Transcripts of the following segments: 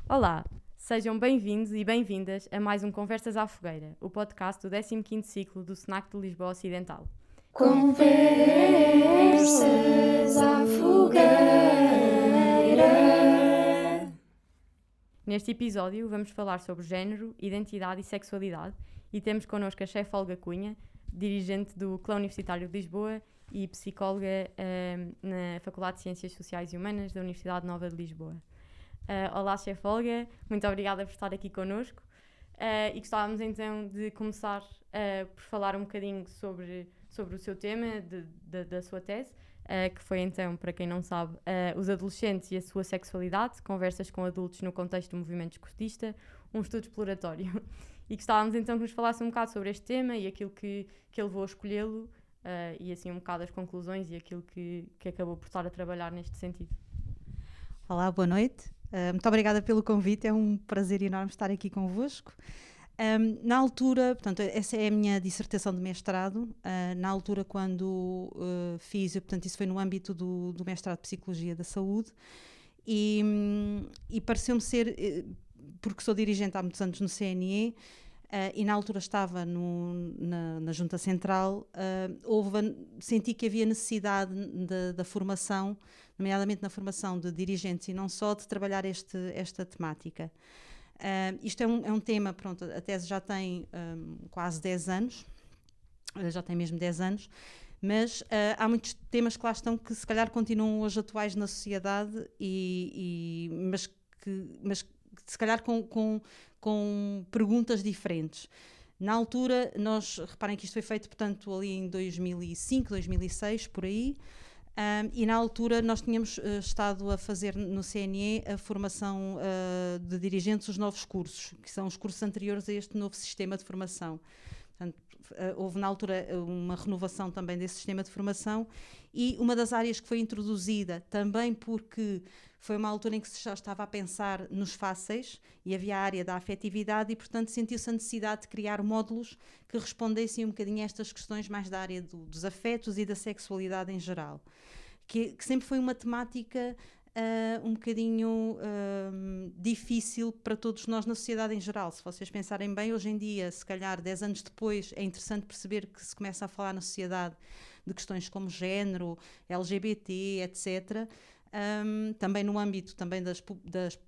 Olá, sejam bem-vindos e bem-vindas a mais um Conversas à Fogueira, o podcast do 15º ciclo do SNAC de Lisboa Ocidental. Conversas à Fogueira. Neste episódio vamos falar sobre género, identidade e sexualidade e temos connosco a chefe Olga Cunha, dirigente do Clã Universitário de Lisboa e psicóloga na Faculdade de Ciências Sociais e Humanas da Universidade Nova de Lisboa. Olá, chefe Olga, muito obrigada por estar aqui connosco e gostávamos então de começar por falar um bocadinho sobre o seu tema da sua tese, que foi então, para quem não sabe, os adolescentes e a sua sexualidade, conversas com adultos no contexto do movimento escotista, um estudo exploratório. E gostávamos então que nos falasse um bocado sobre este tema e aquilo que levou a escolhê-lo e assim um bocado as conclusões e aquilo que acabou por estar a trabalhar neste sentido. Olá, boa noite. Muito obrigada pelo convite, é um prazer enorme estar aqui convosco. Na altura, portanto, essa é a minha dissertação de mestrado. Na altura, quando fiz, portanto, isso foi no âmbito do mestrado de Psicologia da Saúde, e pareceu-me ser, porque sou dirigente há muitos anos no CNE, e na altura estava na Junta Central, senti que havia necessidade da formação, nomeadamente na formação de dirigentes e não só, de trabalhar esta temática. Isto é um tema, pronto, a tese já tem quase 10 anos, já tem mesmo 10 anos, mas há muitos temas que lá estão que se calhar continuam hoje atuais na sociedade, mas se calhar com perguntas diferentes. Na altura, reparem que isto foi feito, portanto, ali em 2005, 2006, por aí, e na altura nós tínhamos estado a fazer no CNE a formação de dirigentes, os novos cursos, que são os cursos anteriores a este novo sistema de formação. Portanto, houve na altura uma renovação também desse sistema de formação, e uma das áreas que foi introduzida, também porque foi uma altura em que se já estava a pensar nos fáceis e havia a área da afetividade, e portanto sentiu-se a necessidade de criar módulos que respondessem um bocadinho a estas questões mais da área dos afetos e da sexualidade em geral, que sempre foi uma temática um bocadinho difícil para todos nós na sociedade em geral. Se vocês pensarem bem, hoje em dia, se calhar 10 anos depois, é interessante perceber que se começa a falar na sociedade de questões como género, LGBT, etc., também no âmbito também das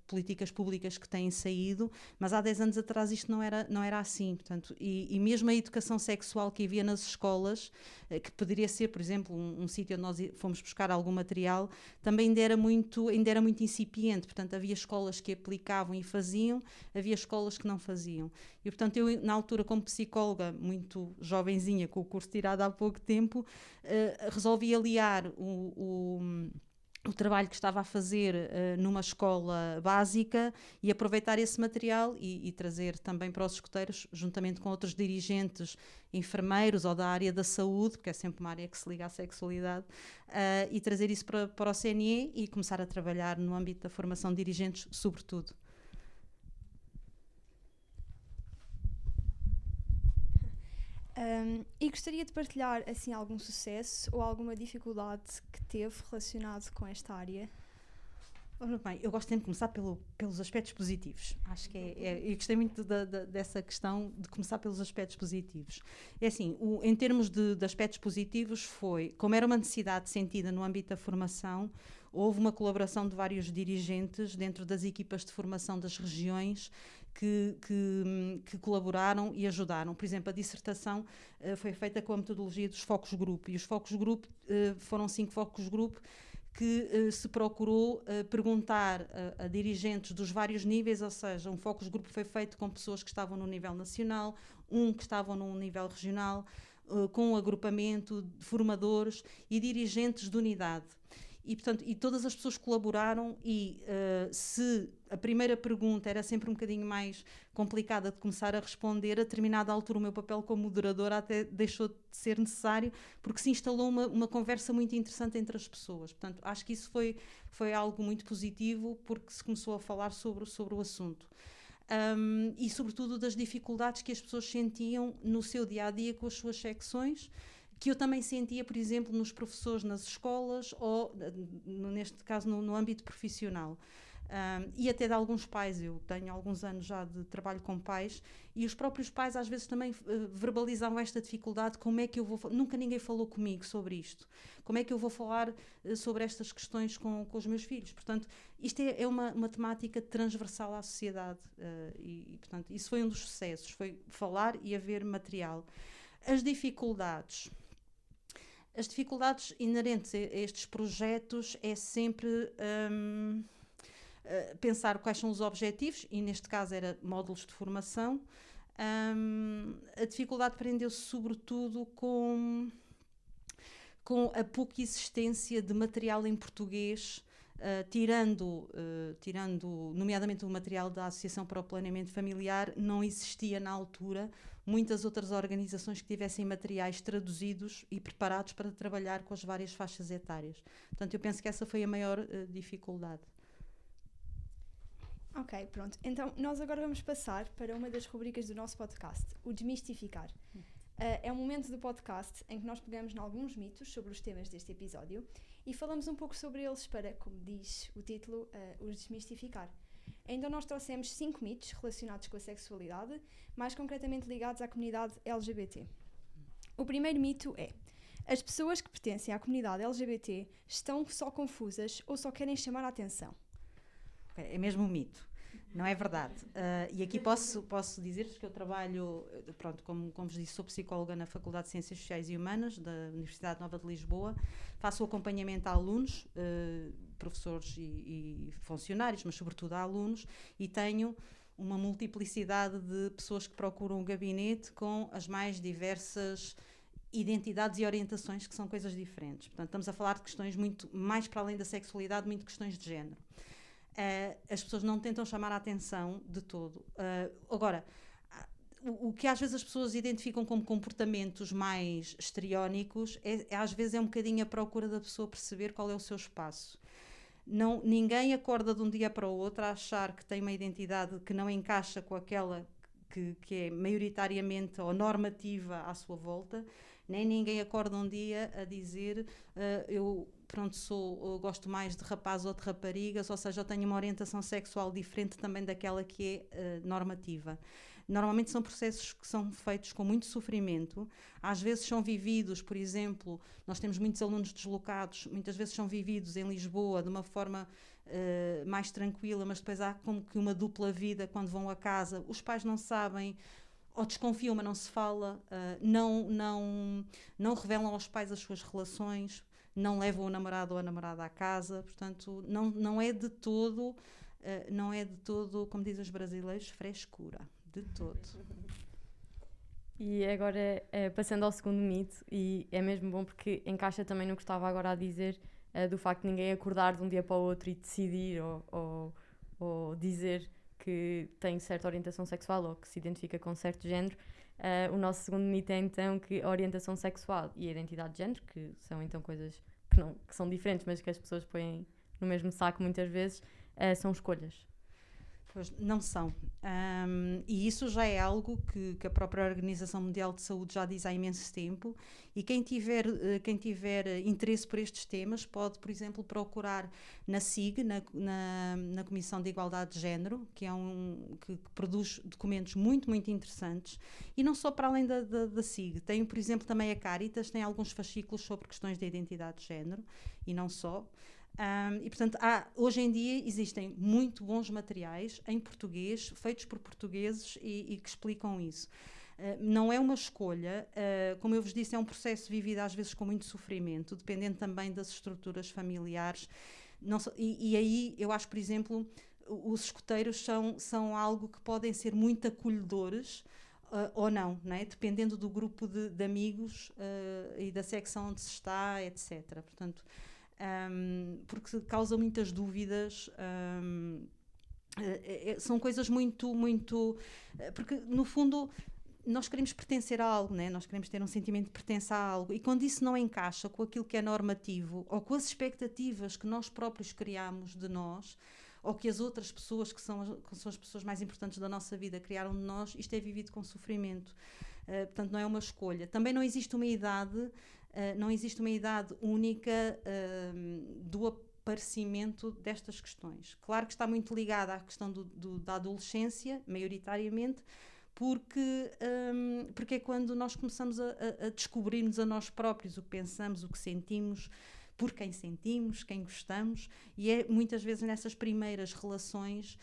políticas públicas que têm saído, mas há 10 anos atrás isto não era assim, portanto, e mesmo a educação sexual que havia nas escolas, que poderia ser, por exemplo, um sítio onde nós fomos buscar algum material, também ainda era muito incipiente, portanto havia escolas que aplicavam e faziam, havia escolas que não faziam, e portanto eu na altura, como psicóloga muito jovenzinha, com o curso tirado há pouco tempo, resolvi aliar o trabalho que estava a fazer numa escola básica e aproveitar esse material e trazer também para os escoteiros, juntamente com outros dirigentes, enfermeiros ou da área da saúde, porque é sempre uma área que se liga à sexualidade, e trazer isso para o CNE e começar a trabalhar no âmbito da formação de dirigentes, sobretudo. E gostaria de partilhar assim algum sucesso ou alguma dificuldade que teve relacionado com esta área? Bem, eu gosto sempre de começar pelos aspectos positivos. Acho que eu gostei muito dessa questão de começar pelos aspectos positivos. É assim, em termos de aspectos positivos, como era uma necessidade sentida no âmbito da formação, houve uma colaboração de vários dirigentes dentro das equipas de formação das regiões que colaboraram e ajudaram. Por exemplo, a dissertação foi feita com a metodologia dos focos grupo, e os focos grupo foram 5 focos grupo que se procurou perguntar a dirigentes dos vários níveis, ou seja, um focus group foi feito com pessoas que estavam no nível nacional, que estavam no nível regional, com um agrupamento de formadores e dirigentes de unidade. E, portanto, todas as pessoas colaboraram, e se a primeira pergunta era sempre um bocadinho mais complicada de começar a responder, a determinada altura o meu papel como moderadora até deixou de ser necessário, porque se instalou uma conversa muito interessante entre as pessoas. Portanto, acho que isso foi algo muito positivo, porque se começou a falar sobre o assunto. E sobretudo das dificuldades que as pessoas sentiam no seu dia-a-dia com as suas secções, que eu também sentia, por exemplo, nos professores nas escolas ou, neste caso, no âmbito profissional. E até de alguns pais. Eu tenho alguns anos já de trabalho com pais e os próprios pais às vezes também verbalizavam esta dificuldade. Como é que eu vou... Nunca ninguém falou comigo sobre isto. Como é que eu vou falar sobre estas questões com os meus filhos? Portanto, isto é uma temática transversal à sociedade portanto, isso foi um dos sucessos, foi falar e haver material. As dificuldades inerentes a estes projetos é sempre pensar quais são os objetivos, e neste caso era módulos de formação. A dificuldade prendeu-se sobretudo com a pouca existência de material em português, tirando nomeadamente o material da Associação para o Planeamento Familiar. Não existia na altura muitas outras organizações que tivessem materiais traduzidos e preparados para trabalhar com as várias faixas etárias. Portanto, eu penso que essa foi a maior dificuldade. Ok, pronto. Então, nós agora vamos passar para uma das rubricas do nosso podcast, o Desmistificar. É um momento do podcast em que nós pegamos em alguns mitos sobre os temas deste episódio e falamos um pouco sobre eles para, como diz o título, os desmistificar. Então nós trouxemos 5 mitos relacionados com a sexualidade, mais concretamente ligados à comunidade LGBT. O primeiro mito é: as pessoas que pertencem à comunidade LGBT estão só confusas ou só querem chamar a atenção. É mesmo um mito. Não é verdade. E aqui posso dizer-vos que eu trabalho, pronto, como vos disse, sou psicóloga na Faculdade de Ciências Sociais e Humanas da Universidade Nova de Lisboa, faço o acompanhamento a alunos, professores e funcionários, mas sobretudo a alunos, e tenho uma multiplicidade de pessoas que procuram o gabinete com as mais diversas identidades e orientações, que são coisas diferentes. Portanto, estamos a falar de questões muito mais para além da sexualidade, muito questões de género. As pessoas não tentam chamar a atenção de todo. Agora, o que às vezes as pessoas identificam como comportamentos mais histriónicos às vezes é um bocadinho a procura da pessoa perceber qual é o seu espaço. Ninguém acorda de um dia para o outro a achar que tem uma identidade que não encaixa com aquela que é maioritariamente ou normativa à sua volta, nem ninguém acorda um dia a dizer eu gosto mais de rapazes ou de raparigas, ou seja, eu tenho uma orientação sexual diferente também daquela que é normativa. Normalmente são processos que são feitos com muito sofrimento, às vezes são vividos, por exemplo, nós temos muitos alunos deslocados, muitas vezes são vividos em Lisboa de uma forma mais tranquila, mas depois há como que uma dupla vida quando vão a casa, os pais não sabem, ou desconfiam, mas não se fala, não revelam aos pais as suas relações, não levam o namorado ou a namorada à casa, portanto, não é de todo, como dizem os brasileiros, frescura, de todo. E agora, passando ao segundo mito, e é mesmo bom porque encaixa também no que estava agora a dizer, do facto de ninguém acordar de um dia para o outro e decidir ou dizer que tem certa orientação sexual ou que se identifica com certo género. O nosso segundo mito é então que a orientação sexual e a identidade de género, que são então coisas que são diferentes, mas que as pessoas põem no mesmo saco muitas vezes, são escolhas. Pois não são. E isso já é algo que a própria Organização Mundial de Saúde já diz há imenso tempo, e quem tiver interesse por estes temas pode, por exemplo, procurar na SIG, na Comissão de Igualdade de Género, que é que produz documentos muito, muito interessantes, e não só para além da SIG. Tem, por exemplo, também a Caritas, tem alguns fascículos sobre questões de identidade de género, e não só. E portanto hoje em dia existem muito bons materiais em português, feitos por portugueses e que explicam isso. Não é uma escolha, como eu vos disse, é um processo vivido às vezes com muito sofrimento, dependendo também das estruturas familiares. E aí eu acho, por exemplo, os escoteiros são algo que podem ser muito acolhedores, ou não é? Dependendo do grupo de amigos e da secção onde se está, etc. Portanto, porque causa muitas dúvidas, são coisas muito, muito... Porque, no fundo, nós queremos pertencer a algo, né? Nós queremos ter um sentimento de pertença a algo, e quando isso não encaixa com aquilo que é normativo, ou com as expectativas que nós próprios criamos de nós, ou que as outras pessoas, que são as pessoas mais importantes da nossa vida, criaram de nós, isto é vivido com sofrimento. Portanto, não é uma escolha. Também não existe uma idade única parecimento destas questões. Claro que está muito ligada à questão da adolescência, maioritariamente, porque é quando nós começamos a descobrir-nos a nós próprios, o que pensamos, o que sentimos, por quem sentimos, quem gostamos, e é muitas vezes nessas primeiras relações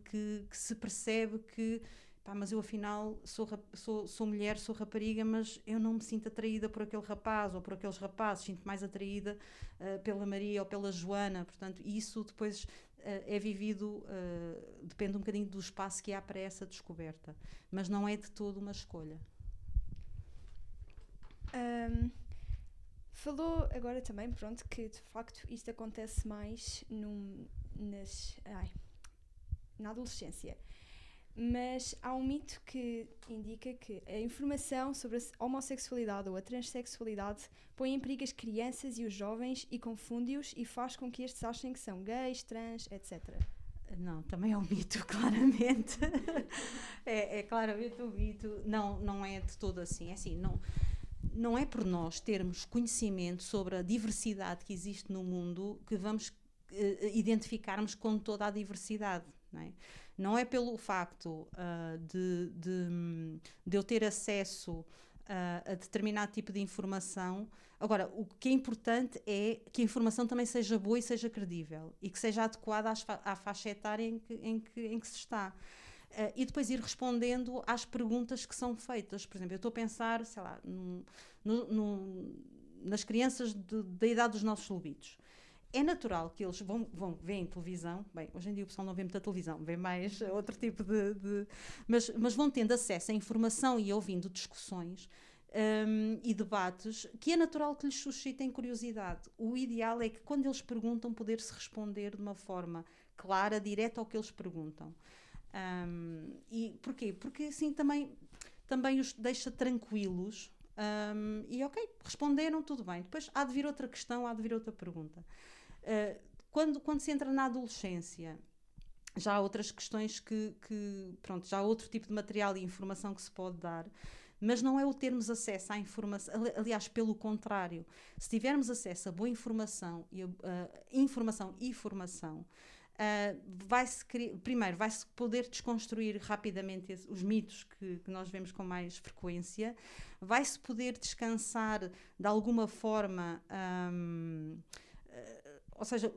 que se percebe que mas eu afinal sou mulher, sou rapariga, mas eu não me sinto atraída por aquele rapaz ou por aqueles rapazes, sinto mais atraída pela Maria ou pela Joana, portanto isso depois é vivido, depende um bocadinho do espaço que há para essa descoberta, mas não é de todo uma escolha. Falou agora também, pronto, que de facto isto acontece mais na adolescência. Mas há um mito que indica que a informação sobre a homossexualidade ou a transexualidade põe em perigo as crianças e os jovens e confunde-os e faz com que estes achem que são gays, trans, etc. Não, também é um mito, claramente. é claramente um mito. Não é de todo assim. É assim, não é por nós termos conhecimento sobre a diversidade que existe no mundo que vamos identificarmos com toda a diversidade, não é? Não é pelo facto de eu ter acesso a determinado tipo de informação. Agora, o que é importante é que a informação também seja boa e seja credível e que seja adequada à faixa etária em que se está. E depois ir respondendo às perguntas que são feitas. Por exemplo, eu estou a pensar, sei lá, nas crianças da idade dos nossos lobitos. É natural que eles veem televisão, bem, hoje em dia o pessoal não vê muita televisão, vê mais outro tipo mas vão tendo acesso à informação e ouvindo discussões e debates que é natural que lhes suscitem curiosidade. O ideal é que quando eles perguntam poder-se responder de uma forma clara, direta ao que eles perguntam. E porquê? Porque assim também os deixa tranquilos e ok, responderam, tudo bem. Depois há de vir outra questão, há de vir outra pergunta. Quando se entra na adolescência, já há outras questões pronto, já há outro tipo de material e informação que se pode dar, mas não é o termos acesso à informação, aliás, pelo contrário, se tivermos acesso a boa informação e formação, primeiro vai-se poder desconstruir rapidamente os mitos que nós vemos com mais frequência, vai-se poder descansar de alguma forma, ou seja,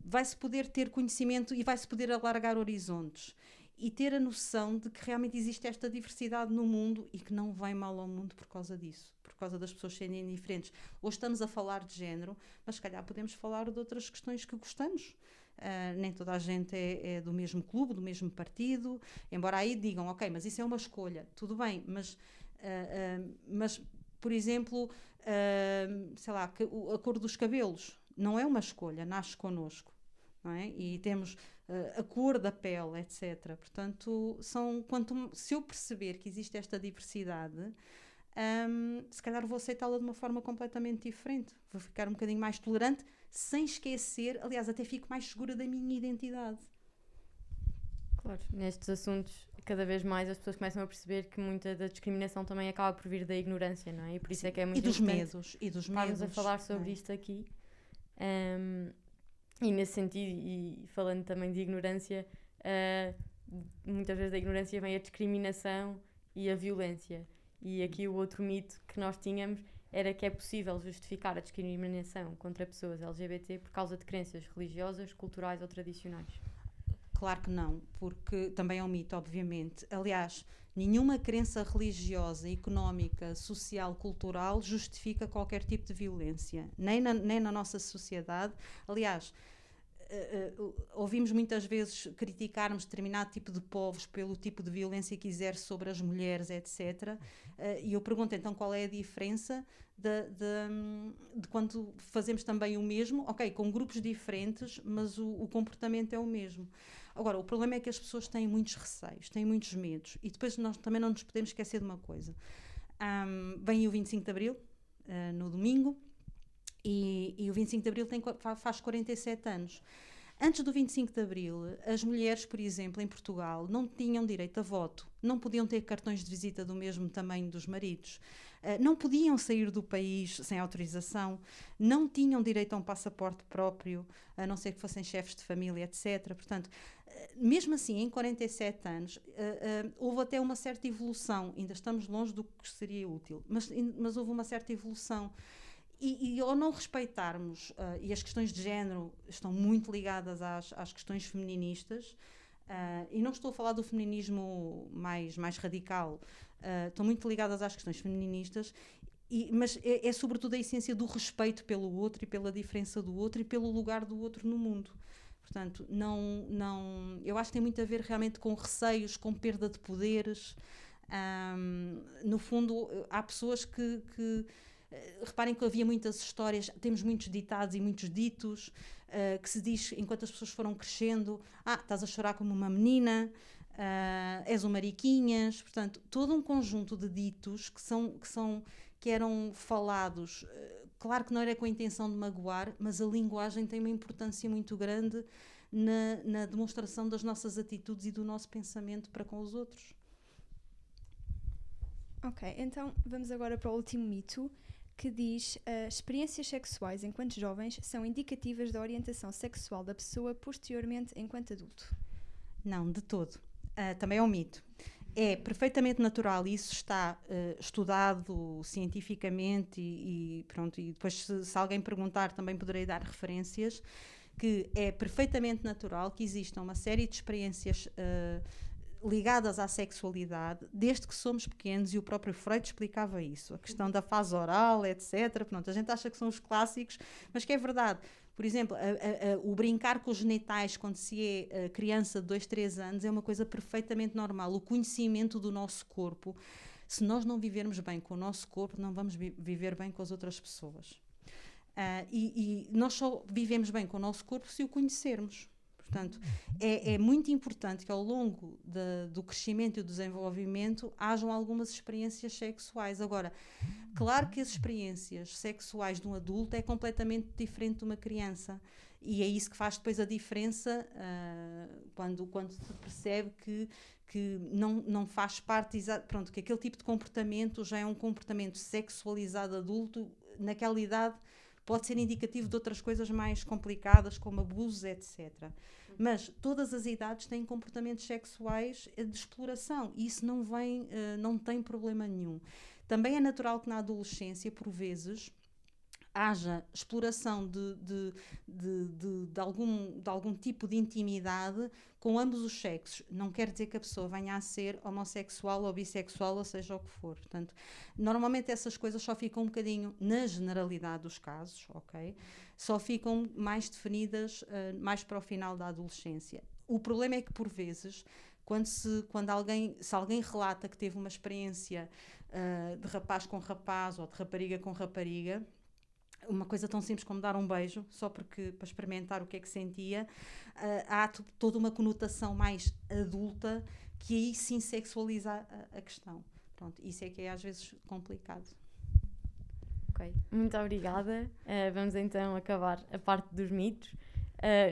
vai-se poder ter conhecimento e vai-se poder alargar horizontes e ter a noção de que realmente existe esta diversidade no mundo e que não vem mal ao mundo por causa disso, por causa das pessoas serem diferentes. Hoje estamos a falar de género, mas se calhar podemos falar de outras questões que gostamos. Nem toda a gente é do mesmo clube, do mesmo partido, embora aí digam, ok, mas isso é uma escolha, tudo bem, mas por exemplo, sei lá, a cor dos cabelos não é uma escolha, nasce connosco, não é? E temos a cor da pele, etc. Portanto, se eu perceber que existe esta diversidade, se calhar vou aceitá-la de uma forma completamente diferente, vou ficar um bocadinho mais tolerante, sem esquecer, aliás, até fico mais segura da minha identidade. Claro, nestes assuntos, cada vez mais as pessoas começam a perceber que muita da discriminação também acaba por vir da ignorância, não é? E por isso é que é muito importante estarmos a falar sobre isto aqui. E nesse sentido, e falando também de ignorância, muitas vezes da ignorância vem a discriminação e a violência. E aqui o outro mito que nós tínhamos era que é possível justificar a discriminação contra pessoas LGBT por causa de crenças religiosas, culturais ou tradicionais. Claro que não, porque também é um mito, obviamente. Aliás, nenhuma crença religiosa, económica, social, cultural justifica qualquer tipo de violência, nem na nossa sociedade. Aliás, ouvimos muitas vezes criticarmos determinado tipo de povos pelo tipo de violência que exerce sobre as mulheres, etc. E eu pergunto então qual é a diferença de quando fazemos também o mesmo, ok, com grupos diferentes, mas o comportamento é o mesmo. Agora, o problema é que as pessoas têm muitos receios, têm muitos medos, e depois nós também não nos podemos esquecer de uma coisa. Vem o 25 de Abril, no domingo, e o 25 de Abril faz 47 anos. Antes do 25 de Abril, as mulheres, por exemplo, em Portugal, não tinham direito a voto, não podiam ter cartões de visita do mesmo tamanho dos maridos, não podiam sair do país sem autorização, não tinham direito a um passaporte próprio, a não ser que fossem chefes de família, etc. Portanto, mesmo assim, em 47 anos, houve até uma certa evolução. Ainda estamos longe do que seria útil, mas houve uma certa evolução. E ao não respeitarmos, e as questões de género estão muito ligadas às questões feministas, e não estou a falar do feminismo mais radical, estão muito ligadas às questões feministas, mas é sobretudo a essência do respeito pelo outro e pela diferença do outro e pelo lugar do outro no mundo. Portanto, eu acho que tem muito a ver realmente com receios, com perda de poderes. No fundo, há pessoas que reparem que havia muitas histórias, temos muitos ditados e muitos ditos, que se diz, enquanto as pessoas foram crescendo, estás a chorar como uma menina, és um mariquinhas. Portanto, todo um conjunto de ditos que eram falados, claro que não era com a intenção de magoar, mas a linguagem tem uma importância muito grande na demonstração das nossas atitudes e do nosso pensamento para com os outros. Ok, então vamos agora para o último mito, que diz: experiências sexuais enquanto jovens são indicativas da orientação sexual da pessoa posteriormente enquanto adulto. Não, de todo. Também é um mito. É perfeitamente natural e isso está estudado cientificamente e pronto, e depois se alguém perguntar também poderei dar referências, que é perfeitamente natural que existam uma série de experiências ligadas à sexualidade desde que somos pequenos, e o próprio Freud explicava isso, a questão da fase oral, etc. Pronto, a gente acha que são os clássicos, mas que é verdade. Por exemplo, o brincar com os genitais quando se é criança de 2, 3 anos é uma coisa perfeitamente normal. O conhecimento do nosso corpo, se nós não vivermos bem com o nosso corpo, não vamos viver bem com as outras pessoas. E nós só vivemos bem com o nosso corpo se o conhecermos. Portanto, é muito importante que ao longo do crescimento e do desenvolvimento hajam algumas experiências sexuais. Agora, claro que as experiências sexuais de um adulto é completamente diferente de uma criança, e é isso que faz depois a diferença quando se percebe que não faz parte, pronto, que aquele tipo de comportamento já é um comportamento sexualizado adulto. Naquela idade pode ser indicativo de outras coisas mais complicadas, como abusos, etc. Mas todas as idades têm comportamentos sexuais de exploração, e isso não tem problema nenhum. Também é natural que na adolescência, por vezes, haja exploração de algum tipo de intimidade com ambos os sexos. Não quer dizer que a pessoa venha a ser homossexual ou bissexual, ou seja o que for. Portanto, normalmente essas coisas só ficam um bocadinho, na generalidade dos casos, ok? Só ficam mais definidas mais para o final da adolescência. O problema é que, por vezes, se alguém relata que teve uma experiência de rapaz com rapaz ou de rapariga com rapariga, uma coisa tão simples como dar um beijo, só para experimentar o que é que sentia, há toda uma conotação mais adulta que aí sim sexualiza a questão. Pronto, isso é que é às vezes complicado. Ok, muito obrigada. Vamos então acabar a parte dos mitos.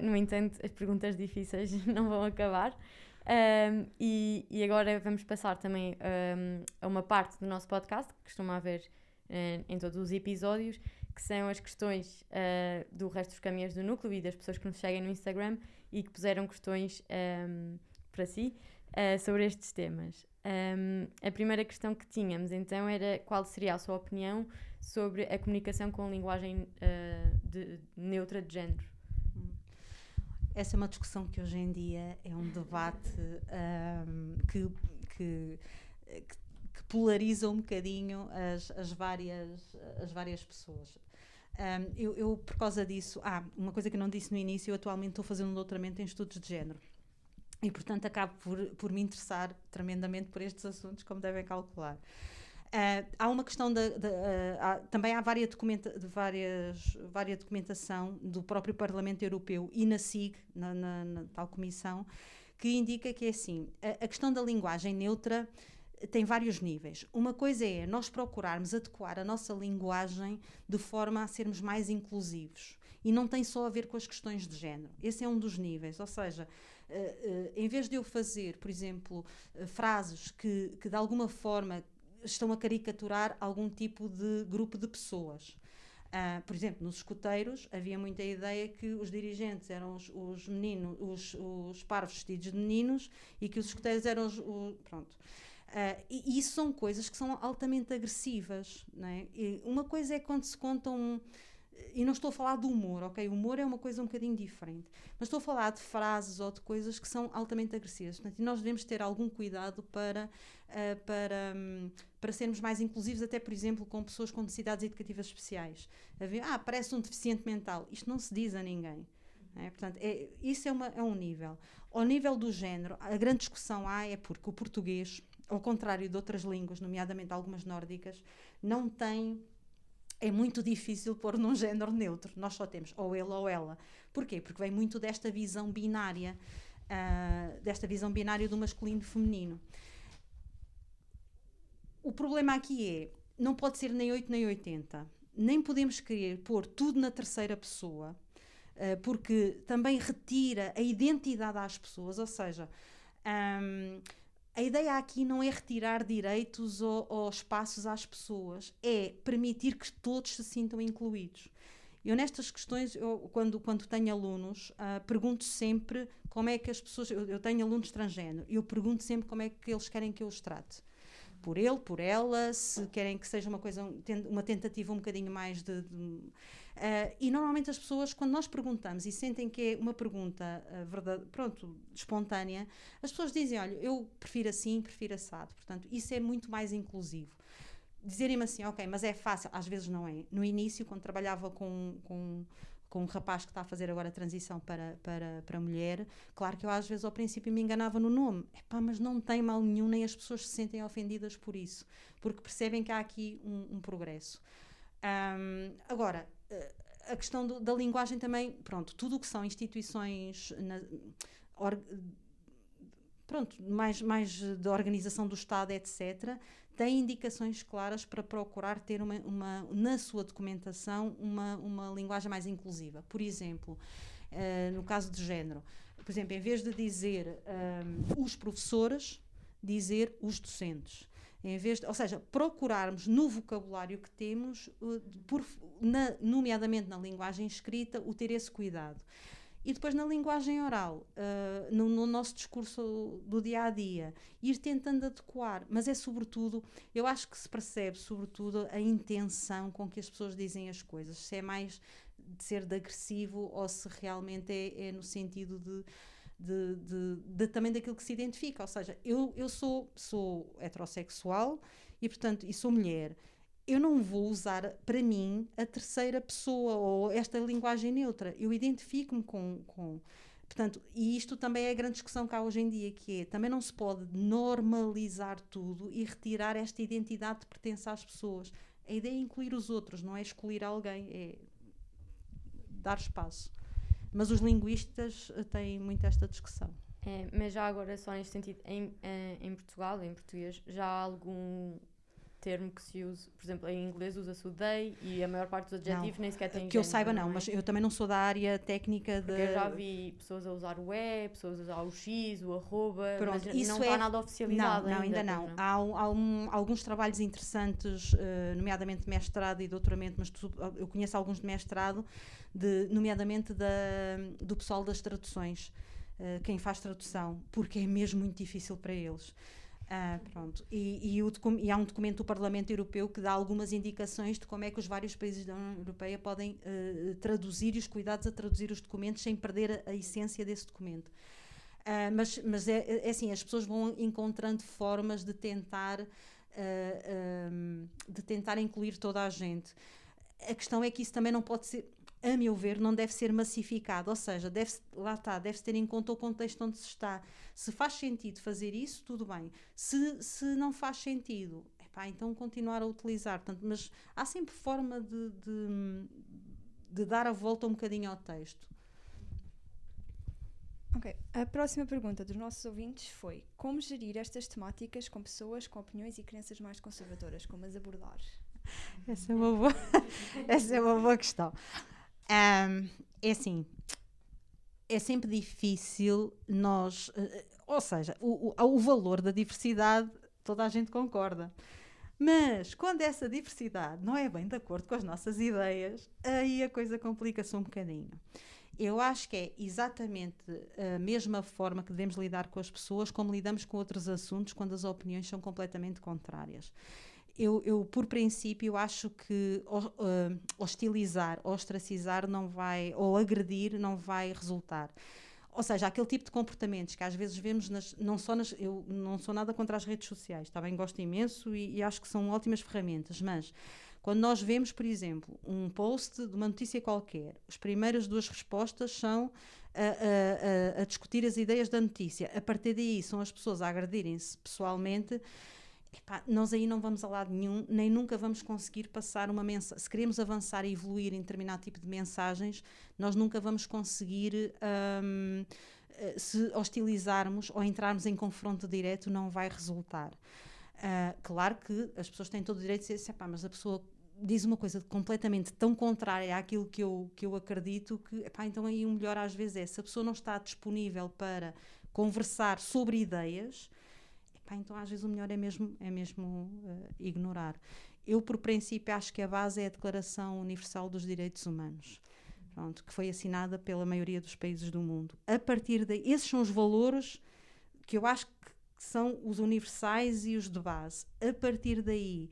No entanto, as perguntas difíceis não vão acabar. E agora vamos passar também a uma parte do nosso podcast que costuma haver em todos os episódios, que são as questões do resto dos caminhões do núcleo e das pessoas que nos seguem no Instagram e que puseram questões para si sobre estes temas. A primeira questão que tínhamos então era qual seria a sua opinião sobre a comunicação com linguagem neutra de género. Essa é uma discussão que hoje em dia é um debate que polariza um bocadinho as várias pessoas. Eu, por causa disso, uma coisa que eu não disse no início, eu atualmente estou fazendo um doutoramento em estudos de género e, portanto, acabo por me interessar tremendamente por estes assuntos, como devem calcular. Há uma questão também há várias documentação do próprio Parlamento Europeu e na SIG, na tal comissão, que indica que é assim, a questão da linguagem neutra tem vários níveis. Uma coisa é nós procurarmos adequar a nossa linguagem de forma a sermos mais inclusivos. E não tem só a ver com as questões de género. Esse é um dos níveis. Ou seja, em vez de eu fazer, por exemplo, frases que de alguma forma estão a caricaturar algum tipo de grupo de pessoas. Por exemplo, nos escoteiros havia muita ideia que os dirigentes eram os meninos, os parvos vestidos de meninos e que os escoteiros eram pronto. E isso são coisas que são altamente agressivas, não é? E uma coisa é quando se contam, e não estou a falar de humor, ok? O humor é uma coisa um bocadinho diferente, mas estou a falar de frases ou de coisas que são altamente agressivas. Portanto, e nós devemos ter algum cuidado para sermos mais inclusivos, até, por exemplo, com pessoas com necessidades educativas especiais. Parece um deficiente mental. Isto não se diz a ninguém. Portanto, isso é um nível. Ao nível do género, a grande discussão é porque o português, ao contrário de outras línguas, nomeadamente algumas nórdicas, não tem... É muito difícil pôr num género neutro. Nós só temos ou ele ou ela. Porquê? Porque vem muito desta visão binária, do masculino e feminino. O problema aqui é, não pode ser nem 8 nem 80. Nem podemos querer pôr tudo na terceira pessoa, porque também retira a identidade às pessoas, ou seja, a ideia aqui não é retirar direitos ou espaços às pessoas, é permitir que todos se sintam incluídos. Eu nestas questões, quando tenho alunos, pergunto sempre como é que as pessoas... Eu tenho alunos transgénero, e eu pergunto sempre como é que eles querem que eu os trate. Por ele, por ela, se querem que seja uma tentativa um bocadinho mais e normalmente as pessoas, quando nós perguntamos e sentem que é uma pergunta espontânea, as pessoas dizem, olha, eu prefiro assim, prefiro assado. Portanto, isso é muito mais inclusivo. Dizerem-me assim, ok, mas é fácil, às vezes não é. No início, quando trabalhava com um rapaz que está a fazer agora a transição para mulher, claro que eu às vezes ao princípio me enganava no nome, mas não tem mal nenhum, nem as pessoas se sentem ofendidas por isso, porque percebem que há aqui um progresso. Agora, a questão da linguagem também, tudo o que são instituições mais da organização do Estado, etc., tem indicações claras para procurar ter na sua documentação uma linguagem mais inclusiva. Por exemplo, no caso de género, por exemplo, em vez de dizer os professores, dizer os docentes. Ou seja, procurarmos no vocabulário que temos, nomeadamente na linguagem escrita, ter esse cuidado. E depois na linguagem oral, no nosso discurso do dia-a-dia, ir tentando adequar, mas é sobretudo, eu acho que se percebe sobretudo a intenção com que as pessoas dizem as coisas, se é mais de ser de agressivo ou se realmente é no sentido também daquilo que se identifica, ou seja, eu sou heterossexual e sou mulher. Eu não vou usar, para mim, a terceira pessoa ou esta linguagem neutra. Eu identifico-me com... Portanto, e isto também é a grande discussão que há hoje em dia, que é, também não se pode normalizar tudo e retirar esta identidade de pertença às pessoas. A ideia é incluir os outros, não é excluir alguém, é dar espaço. Mas os linguistas têm muito esta discussão. Mas já agora, só neste sentido, em Portugal, em português, já há algum... termo que se usa, por exemplo, em inglês usa-se o they e a maior parte dos adjetivos nem sequer tem género. Que eu saiba não, mas eu também não sou da área técnica de... Porque eu já vi pessoas a usar o pessoas a usar o x, o arroba, pronto, mas isso não está nada oficializado ainda não. Há alguns trabalhos interessantes, nomeadamente de mestrado e doutoramento, mas eu conheço alguns de mestrado, nomeadamente do pessoal das traduções, quem faz tradução, porque é mesmo muito difícil para eles. E há um documento do Parlamento Europeu que dá algumas indicações de como é que os vários países da União Europeia podem traduzir e os cuidados a traduzir os documentos sem perder a essência desse documento. Mas é assim, as pessoas vão encontrando formas de tentar incluir toda a gente. A questão é que isso também não pode ser, a meu ver, não deve ser massificado, ou seja, deve-se ter em conta o contexto onde se está. Se faz sentido fazer isso, tudo bem. Se não faz sentido, então continuar a utilizar. Portanto, mas há sempre forma de dar a volta um bocadinho ao texto. Ok, a próxima pergunta dos nossos ouvintes foi: como gerir estas temáticas com pessoas com opiniões e crenças mais conservadoras? Como as abordar? Essa é uma boa, essa é uma boa questão. É assim, é sempre difícil nós... ou seja, o valor da diversidade, toda a gente concorda. Mas quando essa diversidade não é bem de acordo com as nossas ideias, aí a coisa complica-se um bocadinho. Eu acho que é exatamente a mesma forma que devemos lidar com as pessoas como lidamos com outros assuntos quando as opiniões são completamente contrárias. Eu por princípio, acho que hostilizar, ostracizar não vai, ou agredir não vai resultar. Ou seja, aquele tipo de comportamentos que às vezes vemos, eu não sou nada contra as redes sociais, também gosto imenso e acho que são ótimas ferramentas, mas quando nós vemos, por exemplo, um post de uma notícia qualquer, as primeiras 2 respostas são a discutir as ideias da notícia. A partir daí são as pessoas a agredirem-se pessoalmente. Epá, nós aí não vamos a lado nenhum, nem nunca vamos conseguir passar uma mensagem. Se queremos avançar e evoluir em determinado tipo de mensagens, nós nunca vamos conseguir, se hostilizarmos ou entrarmos em confronto direto, não vai resultar. Claro que as pessoas têm todo o direito de dizer, epá, mas a pessoa diz uma coisa completamente tão contrária àquilo que eu acredito que, epá, então aí o melhor às vezes é, se a pessoa não está disponível para conversar sobre ideias, epá, então às vezes o melhor é mesmo ignorar. Eu, por princípio, acho que a base é a Declaração Universal dos Direitos Humanos, pronto, que foi assinada pela maioria dos países do mundo. A partir daí, esses são os valores que eu acho que são os universais e os de base. A partir daí,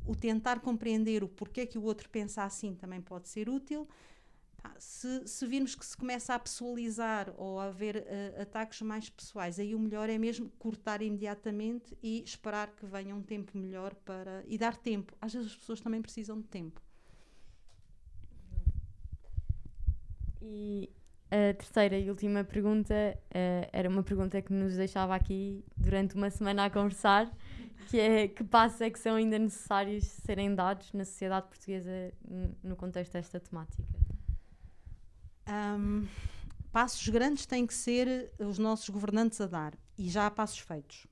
o tentar compreender o porquê que o outro pensa assim também pode ser útil. Se virmos que se começa a pessoalizar ou a haver ataques mais pessoais, aí o melhor é mesmo cortar imediatamente e esperar que venha um tempo melhor e dar tempo. Às vezes as pessoas também precisam de tempo. E a terceira e última pergunta era uma pergunta que nos deixava aqui durante uma semana a conversar, que é: que passos é que são ainda necessários serem dados na sociedade portuguesa no contexto desta temática? Passos grandes têm que ser os nossos governantes a dar, e já há passos feitos.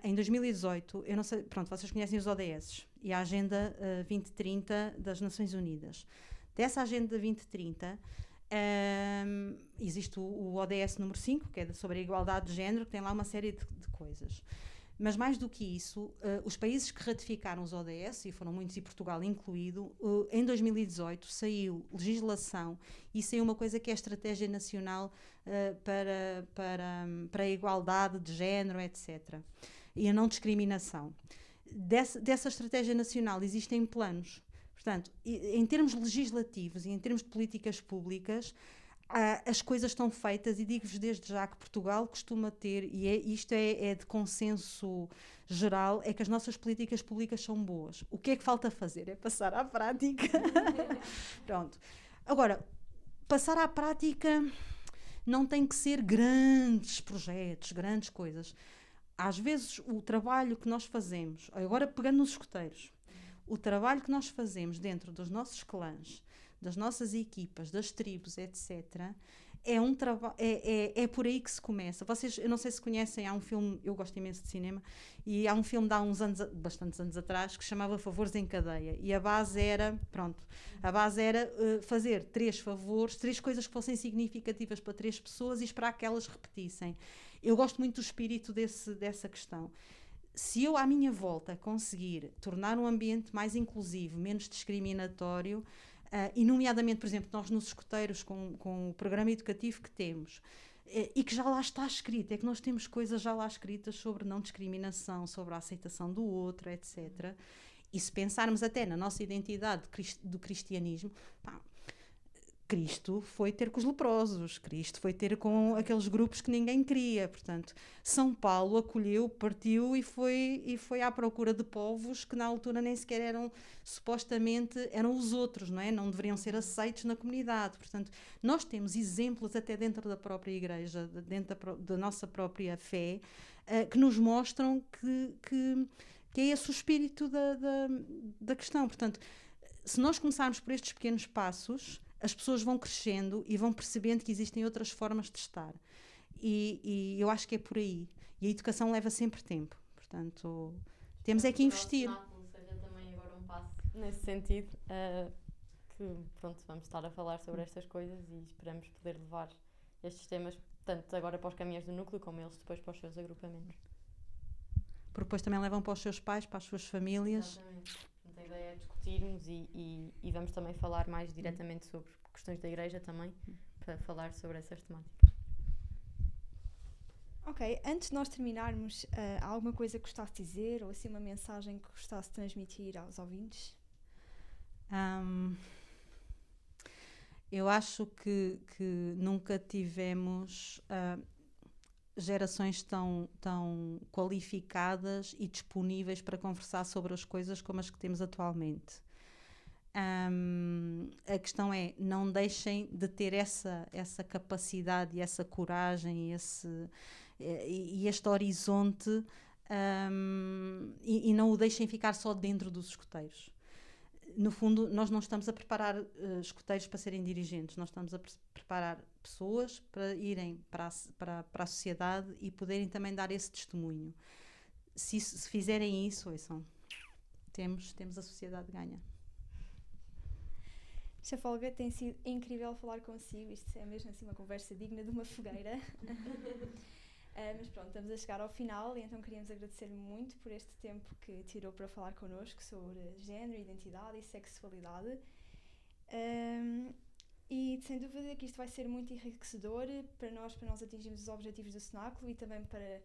Em 2018, eu não sei, pronto, vocês conhecem os ODS e a Agenda 2030 das Nações Unidas. Dessa Agenda 2030, existe o ODS número 5, que é sobre a igualdade de género, que tem lá uma série de coisas. Mas mais do que isso, os países que ratificaram os ODS, e foram muitos e Portugal incluído, em 2018 saiu legislação e saiu uma coisa que é a Estratégia Nacional para a Igualdade de Género, etc. E a não discriminação. Dessa Estratégia Nacional existem planos. Portanto, em termos legislativos e em termos de políticas públicas, as coisas estão feitas, e digo-vos desde já que Portugal costuma ter, e isto é de consenso geral, é que as nossas políticas públicas são boas. O que é que falta fazer? É passar à prática. Pronto. Agora, passar à prática não tem que ser grandes projetos, grandes coisas. Às vezes o trabalho que nós fazemos, agora pegando nos escuteiros, o trabalho que nós fazemos dentro dos nossos clãs, das nossas equipas, das tribos, etc., é por aí que se começa. Vocês, eu não sei se conhecem, há um filme, eu gosto imenso de cinema, e há um filme de há bastantes anos atrás, que se chamava Favores em Cadeia, e a base era fazer 3 favores, 3 coisas que fossem significativas para 3 pessoas e esperar que elas repetissem. Eu gosto muito do espírito dessa questão. Se eu, à minha volta, conseguir tornar um ambiente mais inclusivo, menos discriminatório, e nomeadamente, por exemplo, nós nos escuteiros, com o programa educativo que temos, e que já lá está escrito, é que nós temos coisas já lá escritas sobre não discriminação, sobre a aceitação do outro, etc. E se pensarmos até na nossa identidade do cristianismo, Cristo foi ter com os leprosos, Cristo foi ter com aqueles grupos que ninguém queria. Portanto, São Paulo acolheu, partiu e foi à procura de povos que na altura nem sequer supostamente eram os outros, não é? Não deveriam ser aceitos na comunidade. Portanto, nós temos exemplos até dentro da própria igreja, dentro da nossa própria fé, que nos mostram que é esse o espírito da questão. Portanto, se nós começarmos por estes pequenos passos, as pessoas vão crescendo e vão percebendo que existem outras formas de estar. E eu acho que é por aí. E a educação leva sempre tempo. Portanto, temos é que investir. Seja também agora um passo nesse sentido, que pronto, vamos estar a falar sobre estas coisas e esperamos poder levar estes temas tanto agora para os caminhões do núcleo como eles depois para os seus agrupamentos. Porque depois também levam para os seus pais, para as suas famílias. Exatamente. Portanto, a ideia é discutirmos e vamos também falar mais diretamente sobre questões da igreja também, para falar sobre essas temáticas. Ok, antes de nós terminarmos, há alguma coisa que gostasse de dizer ou assim uma mensagem que gostasse de transmitir aos ouvintes? Eu acho que nunca tivemos gerações tão qualificadas e disponíveis para conversar sobre as coisas como as que temos atualmente. A questão é, não deixem de ter essa capacidade e essa coragem e este horizonte, e não o deixem ficar só dentro dos escuteiros. No fundo, nós não estamos a preparar escuteiros para serem dirigentes, nós estamos a preparar pessoas para irem para a sociedade e poderem também dar esse testemunho. Se fizerem isso, ouçam, temos a sociedade ganha. Chefe Olga, tem sido incrível falar consigo, isto é mesmo assim uma conversa digna de uma fogueira. Mas pronto, estamos a chegar ao final e então queríamos agradecer-lhe muito por este tempo que tirou para falar connosco sobre género, identidade e sexualidade. E sem dúvida que isto vai ser muito enriquecedor para nós atingirmos os objetivos do cenáculo e também para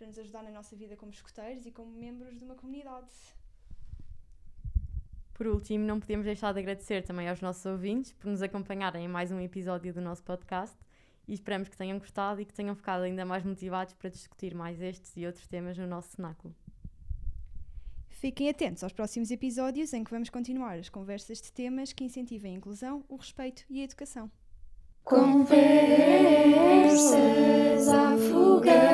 nos ajudar na nossa vida como escuteiros e como membros de uma comunidade. Por último, não podíamos deixar de agradecer também aos nossos ouvintes por nos acompanharem em mais um episódio do nosso podcast e esperamos que tenham gostado e que tenham ficado ainda mais motivados para discutir mais estes e outros temas no nosso cenáculo. Fiquem atentos aos próximos episódios em que vamos continuar as conversas de temas que incentivem a inclusão, o respeito e a educação. Conversas à fogueira.